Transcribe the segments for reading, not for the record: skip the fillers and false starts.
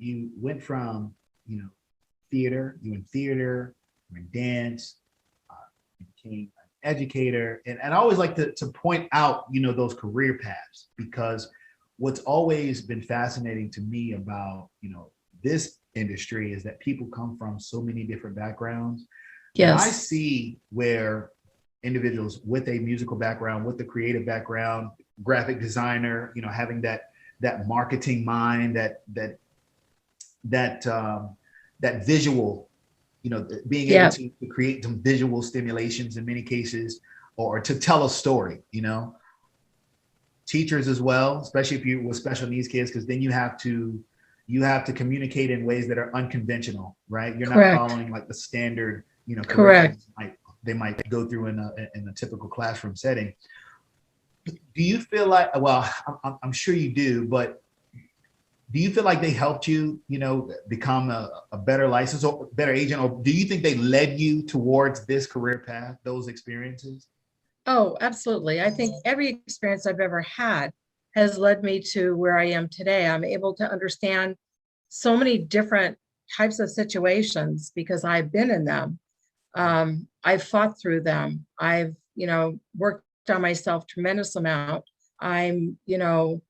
you went from, theater, you in theater, you in dance, you became an educator. And I always like to point out, those career paths, because what's always been fascinating to me about, this industry is that people come from so many different backgrounds. And I Yes. see where individuals with a musical background, with a creative background, graphic designer, having that marketing mind, that visual, being able Yeah. to create some visual stimulations in many cases, or to tell a story, teachers as well, especially if you with special needs kids, because then you have to communicate in ways that are unconventional, right? You're not Correct. following like the standard, curriculum Correct. they might go through in a typical classroom setting. Do you feel like, well, I'm sure you do, but do you feel like they helped you, become a better license or better agent, or do you think they led you towards this career path, those experiences? Oh, absolutely. I think every experience I've ever had has led me to where I am today. I'm able to understand so many different types of situations because I've been in them. I've fought through them. I've, worked on myself tremendous amount. I'm, you know,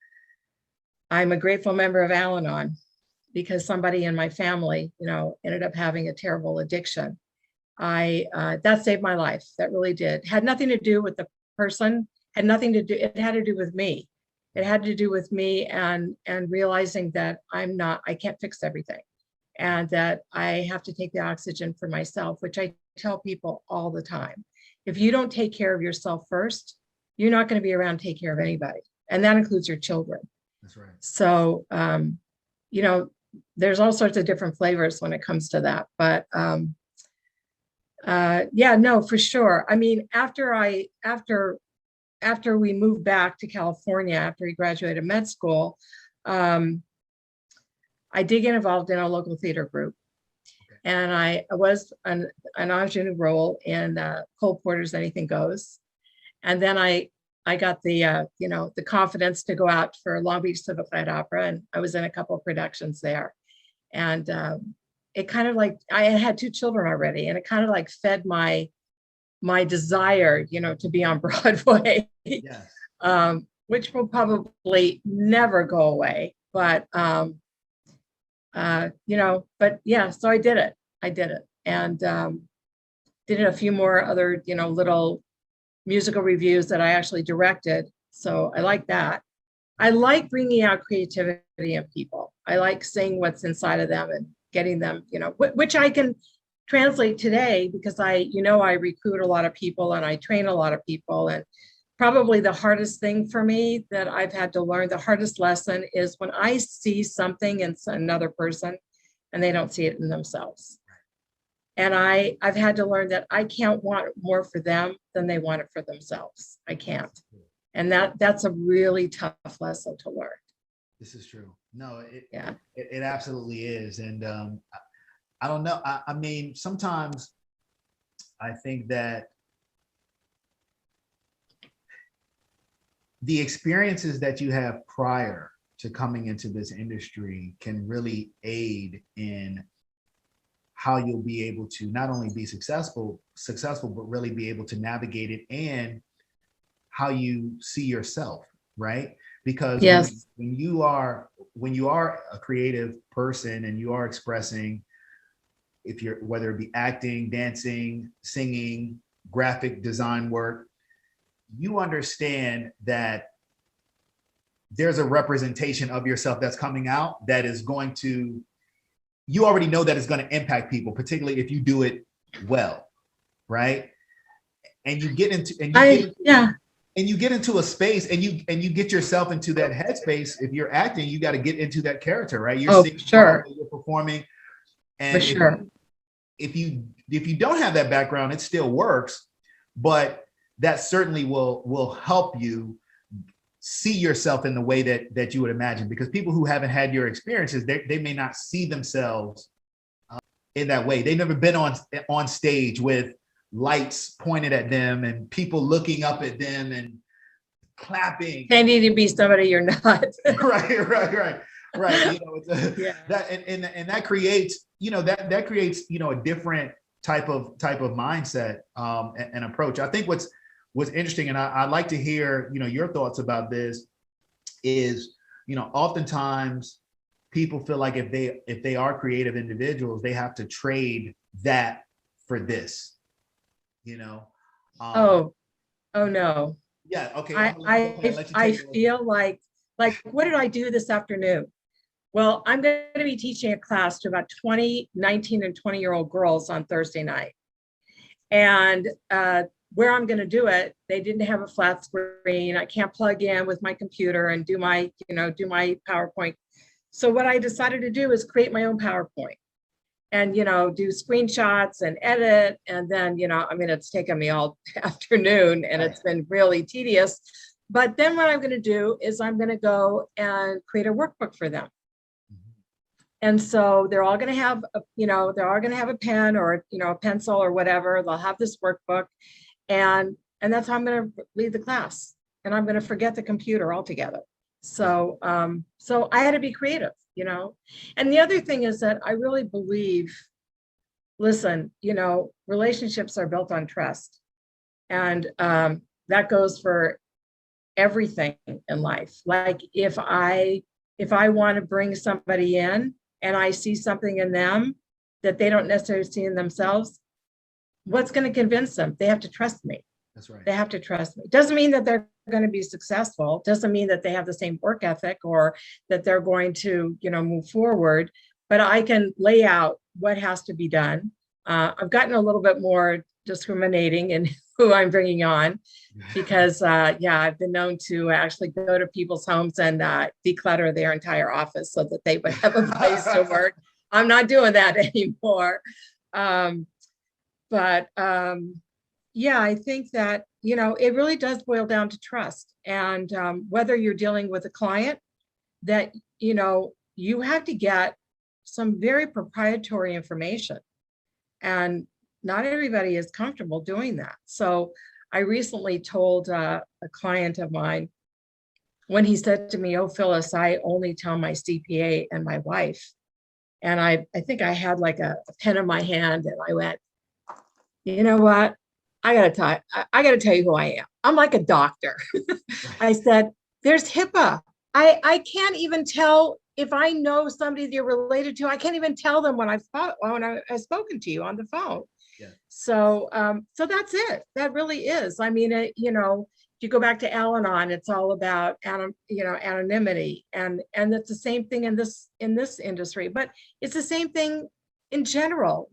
I'm a grateful member of Al-Anon because somebody in my family, ended up having a terrible addiction. I That saved my life. That really did. Had nothing to do with the person. Had nothing to do. It had to do with me. It had to do with me and realizing that I can't fix everything, and that I have to take the oxygen for myself, which I tell people all the time. If you don't take care of yourself first, you're not going to be around to take care of anybody, and that includes your children. That's right. So, you know, there's all sorts of different flavors when it comes to that, but yeah, no, for sure. I mean, after we moved back to California after he graduated med school, um, I did get involved in a local theater group, Okay. and I was an ingenue role in Cole Porter's Anything Goes, and then I got the confidence to go out for Long Beach Civic Light Opera, and I was in a couple of productions there, and it kind of like I had two children already, and it kind of like fed my desire, to be on Broadway, Yes. which will probably never go away. But but yeah, so I did it. And did a few more other, little musical reviews that I actually directed. So I like that. I like bringing out creativity in people. I like seeing what's inside of them and getting them, which I can translate today because I recruit a lot of people and I train a lot of people. And probably the hardest thing for me that I've had to learn, the hardest lesson is when I see something in another person and they don't see it in themselves. And I've had to learn that I can't want more for them than they want it for themselves. I can't. And that's a really tough lesson to learn. This is true. No, Yeah. it absolutely is. And I don't know. I mean, sometimes I think that the experiences that you have prior to coming into this industry can really aid in how you'll be able to not only be successful, but really be able to navigate it, and how you see yourself, right? Because Yes. when you are a creative person and you are expressing, if you're whether it be acting, dancing, singing, graphic design work, you understand that there's a representation of yourself that's coming out that is going to, you already know that it's going to impact people, particularly if you do it well, right? And you get into Yeah. and you get into a space and you get yourself into that headspace. If you're acting, you got to get into that character, right? You're Oh, singing, sure. you're performing, For and sure. if you don't have that background, it still works, but that certainly will help you see yourself in the way that you would imagine, because people who haven't had your experiences, they may not see themselves in that way. They've never been on stage with lights pointed at them and people looking up at them and clapping. Can't even be somebody you're not. Right. Right. It's Yeah. that and that creates, that creates, a different type of mindset and approach. I think what's interesting, and I'd like to hear, your thoughts about this is, oftentimes people feel like if they are creative individuals, they have to trade that for this, you know. Um, Oh no. yeah, okay. I Go ahead, I let you I take it. feel like what did I do this afternoon? Well, I'm going to be teaching a class to about 20, 19 and 20-year-old girls on Thursday night. And where I'm going to do it, they didn't have a flat screen. I can't plug in with my computer and do my PowerPoint. So what I decided to do is create my own PowerPoint and, do screenshots and edit. And then, it's taken me all afternoon and it's been really tedious. But then what I'm going to do is I'm going to go and create a workbook for them. And so they're all going to have, a pen or, a pencil or whatever. They'll have this workbook, and that's how I'm going to lead the class. And I'm going to forget the computer altogether. So, so I had to be creative, And the other thing is that I really believe, listen, relationships are built on trust, and that goes for everything in life. Like if I want to bring somebody in, and I see something in them that they don't necessarily see in themselves, what's going to convince them? They have to trust me. That's right. They have to trust me. Doesn't mean that they're going to be successful. Doesn't mean that they have the same work ethic or that they're going to, move forward. But I can lay out what has to be done. I've gotten a little bit more discriminating in who I'm bringing on, because I've been known to actually go to people's homes and declutter their entire office so that they would have a place to work. I'm not doing that anymore. I think that, it really does boil down to trust. And whether you're dealing with a client that, you have to get some very proprietary information, and not everybody is comfortable doing that. So I recently told a client of mine, when he said to me, "Oh, Phyllis, I only tell my CPA and my wife." And I think I had like a pen in my hand, and I went, "You know what? I gotta tell you who I am. I'm like a doctor." I said, "There's HIPAA. I can't even tell if I know somebody that you're related to. I can't even tell them when I've spoken to you on the phone." Yeah. So that's it. That really is. I mean, if you go back to Al-Anon, it's all about anonymity, and it's the same thing in this industry. But it's the same thing in general.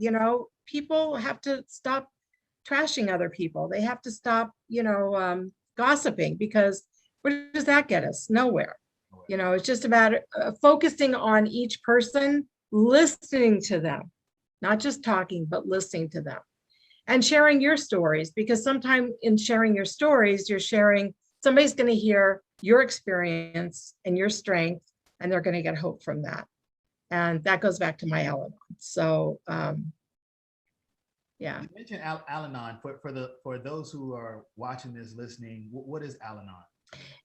People have to stop trashing other people. They have to stop, gossiping, because where does that get us? Nowhere. It's just about focusing on each person, listening to them, not just talking, but listening to them, and sharing your stories, because sometimes in sharing your stories, somebody's going to hear your experience and your strength, and they're going to get hope from that. And that goes back to my Al-Anon. So, yeah. You mentioned Al-Anon. For those who are watching this, listening, what is Al-Anon?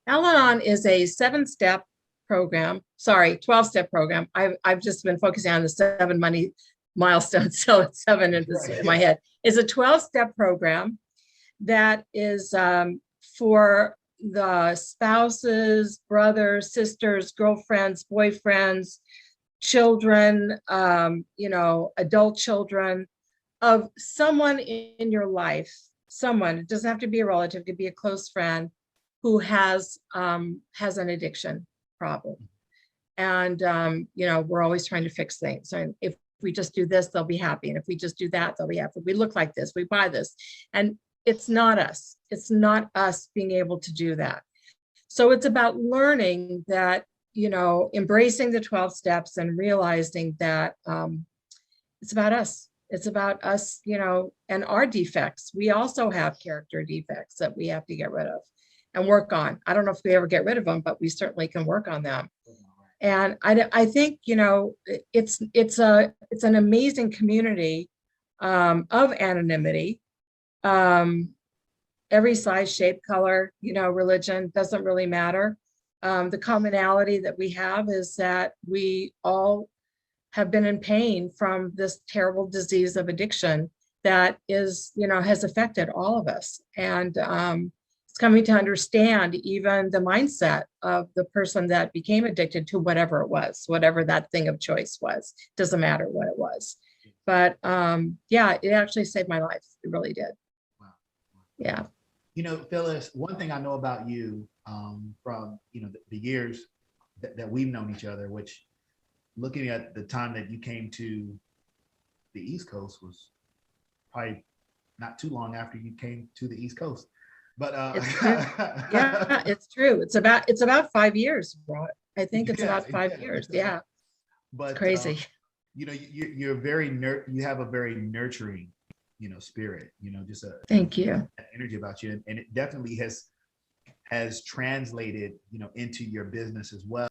Al-Anon is a 7-step program. Sorry, 12-step program. I've just been focusing on the 7 money milestones, so it's 7 in my head. It's a 12-step program that is for the spouses, brothers, sisters, girlfriends, boyfriends, children, adult children of someone in your life. Someone, it doesn't have to be a relative, it could be a close friend who has an addiction problem. And, we're always trying to fix things. And if we just do this, they'll be happy. And if we just do that, they'll be happy. We look like this, we buy this. And it's not us. It's not us being able to do that. So it's about learning that, embracing the 12 steps and realizing that it's about us. It's about us, and our defects. We also have character defects that we have to get rid of and work on. I don't know if we ever get rid of them, but we certainly can work on them. And I think, it's an amazing community of anonymity. Every size, shape, color, religion, doesn't really matter. The commonality that we have is that we all have been in pain from this terrible disease of addiction that is, has affected all of us. And it's coming to understand even the mindset of the person that became addicted to whatever it was, whatever that thing of choice was. Doesn't matter what it was. But yeah, it actually saved my life. It really did. Wow. Yeah. Phyllis, one thing I know about you from, the years that we've known each other, which looking at the time that you came to the East Coast was probably not too long after you came to the East Coast. But it's true. Yeah, it's true. It's about 5 years, bro. I think it's about 5 years. Yeah. But it's crazy. You're very you have a very nurturing, spirit, just Thank you. energy about you. And it definitely has translated, into your business as well.